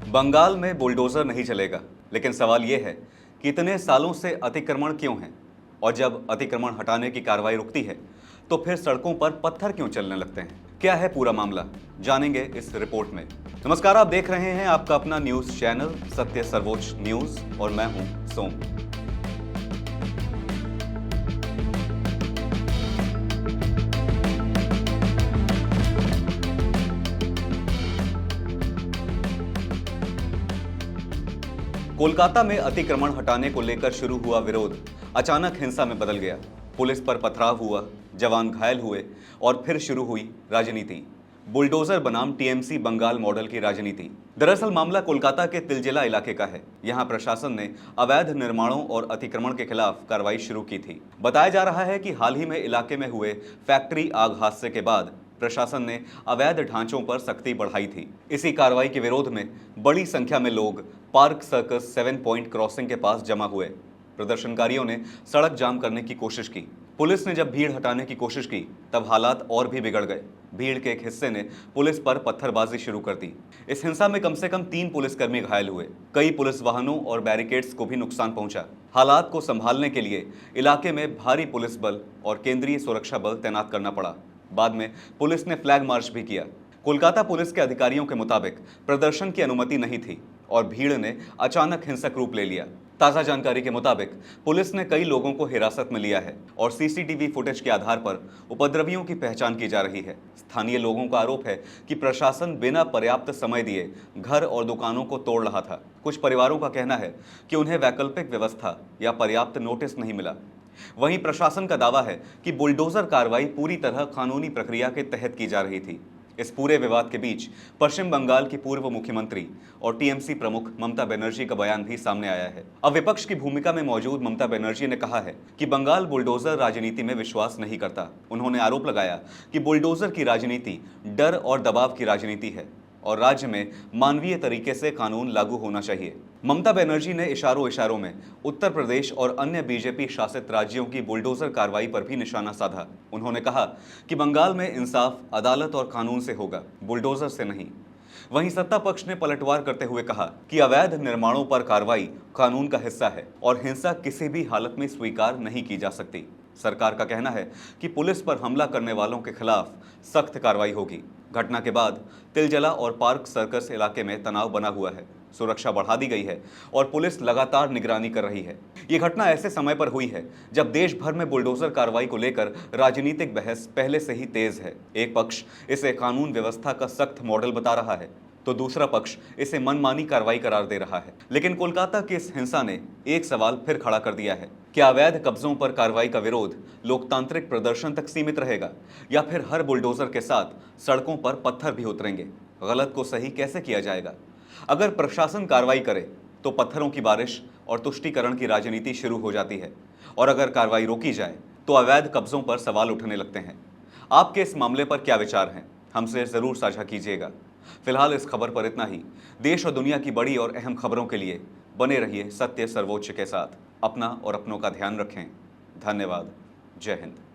बंगाल में बुलडोजर नहीं चलेगा, लेकिन सवाल यह है कि इतने सालों से अतिक्रमण क्यों है, और जब अतिक्रमण हटाने की कार्रवाई रुकती है तो फिर सड़कों पर पत्थर क्यों चलने लगते हैं। क्या है पूरा मामला, जानेंगे इस रिपोर्ट में। नमस्कार, आप देख रहे हैं आपका अपना न्यूज चैनल सत्य सर्वोच्च न्यूज और मैं हूं सोम। कोलकाता में अतिक्रमण हटाने को लेकर शुरू हुआ विरोध अचानक हिंसा में बदल गया। पुलिस पर पथराव हुआ, जवान घायल हुए और फिर शुरू हुई राजनीति। बुलडोजर बनाम टीएमसी बंगाल मॉडल की राजनीति। दरअसल मामला कोलकाता के तिलजिला इलाके का है। यहां प्रशासन ने अवैध निर्माणों और अतिक्रमण के खिलाफ कार्रवाई शुरू की थी। बताया जा रहा है कि हाल ही में इलाके में हुए फैक्ट्री आग हादसे के बाद प्रशासन ने अवैध ढांचों पर सख्ती बढ़ाई थी। इसी कार्रवाई के विरोध में बड़ी संख्या में लोग पार्क सर्कस 7 पॉइंट क्रॉसिंग के पास जमा हुए। प्रदर्शनकारियों ने सड़क जाम करने की कोशिश की। पुलिस ने जब भीड़ हटाने की कोशिश की तब हालात और भी बिगड़ गए। भीड़ के एक हिस्से ने पुलिस पर पत्थरबाजी शुरू कर दी। इस हिंसा में कम से कम 3 पुलिसकर्मी घायल हुए। कई पुलिस वाहनों और बैरिकेड्स को भी नुकसान पहुंचा। हालात को संभालने के लिए इलाके में भारी पुलिस बल और केंद्रीय सुरक्षा बल तैनात करना पड़ा। बाद में पुलिस ने फ्लैग मार्च भी किया। कोलकाता पुलिस के अधिकारियों के मुताबिक प्रदर्शन की अनुमति नहीं थी और भीड़ ने अचानक हिंसक रूप ले लिया। ताजा जानकारी के मुताबिक पुलिस ने कई लोगों को हिरासत में लिया है और सीसीटीवी फुटेज के आधार पर उपद्रवियों की पहचान की जा रही है। स्थानीय लोगों का आरोप है कि प्रशासन बिना पर्याप्त समय दिए घर और दुकानों को तोड़ रहा था। कुछ परिवारों का कहना है कि उन्हें वैकल्पिक व्यवस्था या पर्याप्त नोटिस नहीं मिला। वहीं प्रशासन का दावा है कि बुलडोजर कार्रवाई पूरी तरह कानूनी प्रक्रिया के तहत की जा रही थी। इस पूरे विवाद के बीच पश्चिम बंगाल की पूर्व मुख्यमंत्री और टीएमसी प्रमुख ममता बनर्जी का बयान भी सामने आया है। अब विपक्ष की भूमिका में मौजूद ममता बनर्जी ने कहा है कि बंगाल बुलडोजर राजनीति में विश्वास नहीं करता। उन्होंने आरोप लगाया कि बुलडोजर की राजनीति डर और दबाव की राजनीति है और राज्य में मानवीय तरीके से कानून लागू होना चाहिए। ममता बनर्जी ने इशारों में उत्तर प्रदेश और अन्य बीजेपी शासित राज्यों की बुलडोजर कार्रवाई पर भी निशाना साधा। उन्होंने कहा कि बंगाल में इंसाफ अदालत और कानून से होगा, बुलडोजर से नहीं। वहीं सत्ता पक्ष ने पलटवार करते हुए कहा कि अवैध निर्माणों पर कार्रवाई कानून का हिस्सा है और हिंसा किसी भी हालत में स्वीकार नहीं की जा सकती। सरकार का कहना है कि पुलिस पर हमला करने वालों के खिलाफ सख्त कार्रवाई होगी। घटना के बाद तिलजला और पार्क सर्कस इलाके में तनाव बना हुआ है। सुरक्षा बढ़ा दी गई है और पुलिस लगातार निगरानी कर रही है। ये घटना ऐसे समय पर हुई है जब देश भर में बुलडोजर कार्रवाई को लेकर राजनीतिक बहस पहले से ही तेज है। एक पक्ष इसे कानून व्यवस्था का सख्त मॉडल बता रहा है तो दूसरा पक्ष इसे मनमानी कार्रवाई करार दे रहा है। लेकिन कोलकाता की इस हिंसा ने एक सवाल फिर खड़ा कर दिया है, क्या अवैध कब्जों पर कार्रवाई का विरोध लोकतांत्रिक प्रदर्शन तक सीमित रहेगा या फिर हर बुलडोजर के साथ सड़कों पर पत्थर भी उतरेंगे? गलत को सही कैसे किया जाएगा? अगर प्रशासन कार्रवाई करे तो पत्थरों की बारिश और तुष्टीकरण की राजनीति शुरू हो जाती है और अगर कार्रवाई रोकी जाए तो अवैध कब्जों पर सवाल उठने लगते हैं। आपके इस मामले पर क्या विचार हैं? हमसे जरूर साझा कीजिएगा। फिलहाल इस खबर पर इतना ही। देश और दुनिया की बड़ी और अहम खबरों के लिए बने रहिए सत्य सर्वोच्च के साथ। अपना और अपनों का ध्यान रखें। धन्यवाद। जय हिंद।